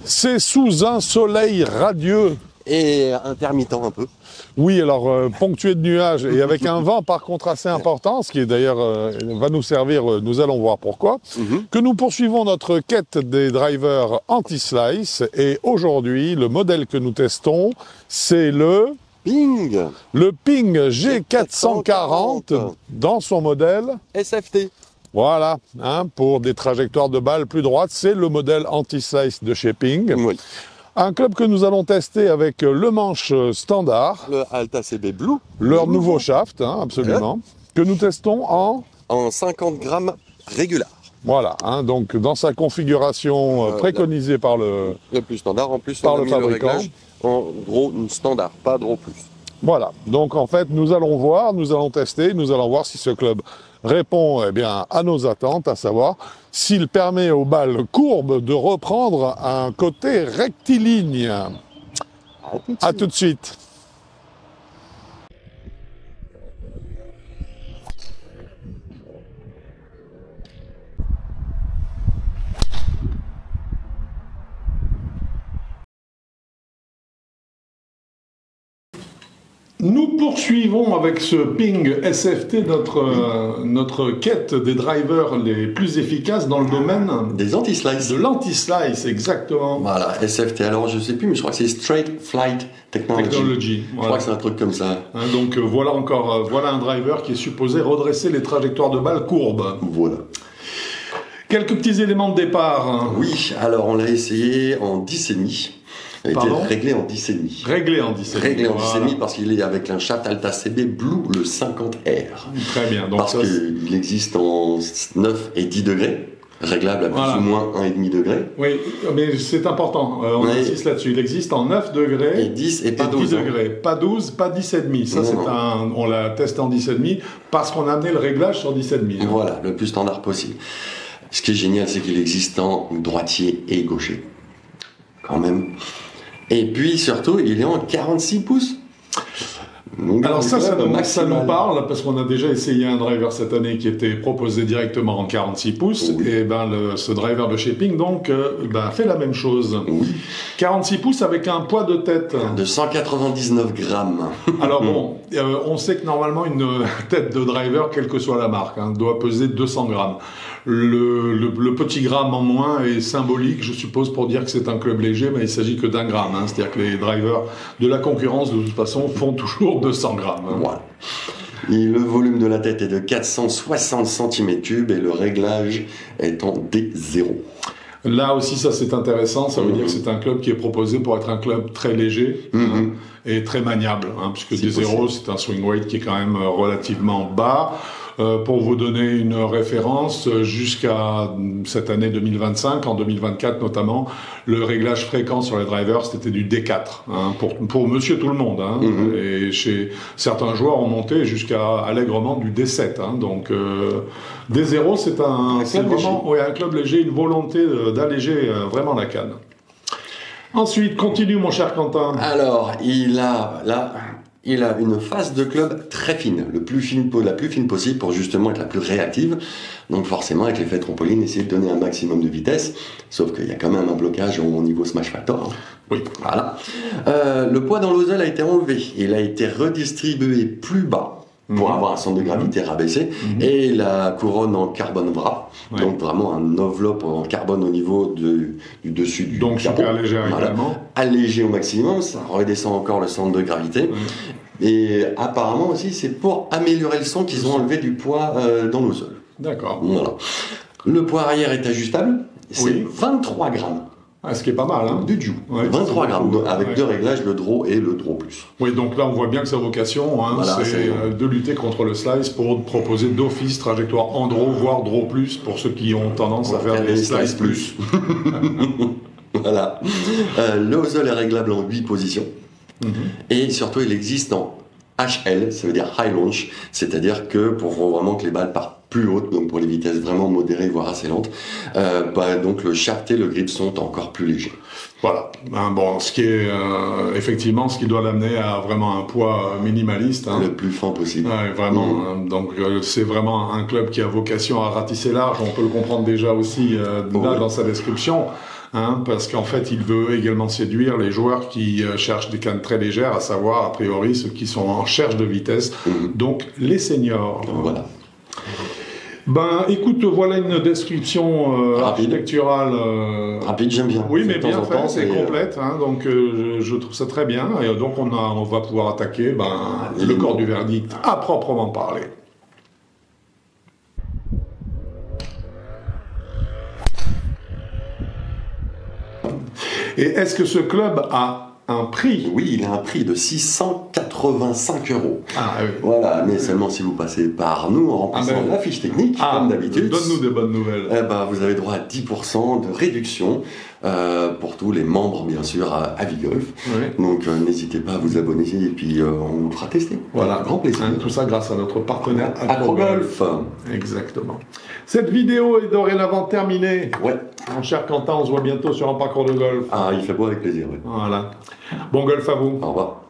C'est sous un soleil radieux. Et intermittent un peu. Oui, alors ponctué de nuages et avec un vent par contre assez important, ce qui est d'ailleurs va nous servir, nous allons voir pourquoi, que nous poursuivons notre quête des drivers anti-slice et aujourd'hui, le modèle que nous testons, c'est le Ping Ping G440 dans son modèle SFT. Voilà, hein, pour des trajectoires de balles plus droites, c'est le modèle anti-slice de chez Ping. Oui. Un club que nous allons tester avec le manche standard. Le Alta CB Blue. Leur nouveau shaft, hein, absolument. Que nous testons en 50 grammes régular. Voilà, hein, donc dans sa configuration préconisée par le plus standard, en plus par on a le mis fabricant. En gros standard, pas gros plus. Voilà, donc en fait nous allons voir, nous allons tester, nous allons voir si ce club répond eh bien, à nos attentes, à savoir s'il permet aux balles courbes de reprendre un côté rectiligne. À tout de suite. Nous poursuivons avec ce Ping SFT notre quête des drivers les plus efficaces dans le domaine des anti-slice. De l'anti-slice, exactement. Voilà, SFT. Alors je sais plus, mais je crois que c'est Straight Flight Technology. Je crois que c'est un truc comme ça. Hein, donc voilà voilà un driver qui est supposé redresser les trajectoires de balles courbes. Voilà. Quelques petits éléments de départ. Oui, alors on l'a essayé en 10,5. Il a été réglé en 10,5. Réglé en 10,5. Réglé en 10,5 parce qu'il est avec un shaft Alta CB Blue, le 50R. Très bien. Donc parce qu'il existe en 9 et 10 degrés, réglable à plus ou moins 1,5 degré. Oui, mais c'est important, on insiste là-dessus. Il existe en 9 degrés et 10 et pas 12 degrés. Pas 12, pas 10,5. Ça, on l'a testé en 10,5 parce qu'on a amené le réglage sur 10,5. Voilà, le plus standard possible. Ce qui est génial, c'est qu'il existe en droitier et gaucher. Quand même. Et puis surtout, il est en 46 pouces. Donc, alors ça nous parle, parce qu'on a déjà essayé un driver cette année qui était proposé directement en 46 pouces, oui. Et ben ce driver de chez Ping donc fait la même chose. Oui. 46 pouces avec un poids de tête de 199 grammes. Alors bon, on sait que normalement une tête de driver, quelle que soit la marque, doit peser 200 grammes. Le petit gramme en moins est symbolique, je suppose, pour dire que c'est un club léger, mais il s'agit que d'1 gramme. C'est-à-dire que les drivers de la concurrence, de toute façon, font toujours 200 grammes. Voilà. Et le volume de la tête est de 460 cm3 et le réglage est en D0. Là aussi, ça c'est intéressant, ça veut dire que c'est un club qui est proposé pour être un club très léger et très maniable, puisque D0 c'est un swing weight qui est quand même relativement bas. Pour vous donner une référence, jusqu'à cette année 2025, en 2024 notamment, le réglage fréquent sur les drivers c'était du D4, pour monsieur tout le monde. Et chez certains joueurs on montait jusqu'à allègrement du D7. Donc D0 c'est vraiment un club léger, une volonté d'alléger vraiment la canne. Ensuite, continue mon cher Quentin. Alors, il a une face de club très fine, la plus fine possible pour justement être la plus réactive. Donc forcément, avec l'effet trampoline, essayer de donner un maximum de vitesse. Sauf qu'il y a quand même un blocage au niveau smash factor. Oui. Voilà. Le poids dans l'ozole a été enlevé. Il a été redistribué plus bas pour avoir un centre de gravité rabaissé. Et la couronne en carbone bras. Ouais. Donc vraiment un enveloppe en carbone au niveau du dessus du donc capot. Super léger également. Allégé au maximum, ça redescend encore le centre de gravité. Ouais. Et apparemment aussi c'est pour améliorer le son qu'ils ont enlevé du poids dans l'ozole. D'accord. Voilà. Le poids arrière est ajustable, c'est 23 grammes. Ce qui est pas mal, du Dew. Ouais, 23 grammes, avec deux réglages, le draw et le draw plus. Oui, donc là on voit bien que sa vocation, voilà, c'est de lutter contre le slice pour proposer d'office trajectoire en draw, voire draw plus, pour ceux qui ont tendance à faire des slice plus. Voilà. Le hosel est réglable en 8 positions. Et surtout, il existe en HL, ça veut dire High Launch, c'est-à-dire que pour vraiment que les balles partent plus hautes, donc pour les vitesses vraiment modérées, voire assez lentes, donc le shaft et le grip sont encore plus légers. Voilà. Bon, ce qui est effectivement ce qui doit l'amener à vraiment un poids minimaliste. Le plus fin possible. Ouais, vraiment. Donc c'est vraiment un club qui a vocation à ratisser large. On peut le comprendre déjà aussi là dans sa description. hein, parce qu'en fait, il veut également séduire les joueurs qui cherchent des cannes très légères, à savoir, a priori, ceux qui sont en recherche de vitesse, donc les seniors. Voilà. Ben, écoute, voilà une description architecturale. Rapide, j'aime bien. Oui, mais bien faite, c'est complète, hein, donc je trouve ça très bien. Et donc on va pouvoir attaquer le corps du verdict à proprement parler. Et est-ce que ce club a un prix? Oui, il a un prix de 685 €. Ah, oui. Voilà, mais seulement si vous passez par nous en remplissant la fiche technique, comme d'habitude. Donne-nous des bonnes nouvelles. Vous avez droit à 10% de réduction pour tous les membres, bien sûr, à Vigolf. Oui. Donc n'hésitez pas à vous abonner et puis on vous fera tester. Voilà, grand plaisir. Hein, tout ça grâce à notre partenaire Acrogolf. Exactement. Cette vidéo est dorénavant terminée. Ouais. Mon cher Quentin, on se voit bientôt sur un parcours de golf. Ah, il fait beau avec plaisir. Ouais. Voilà. Bon golf à vous. Au revoir.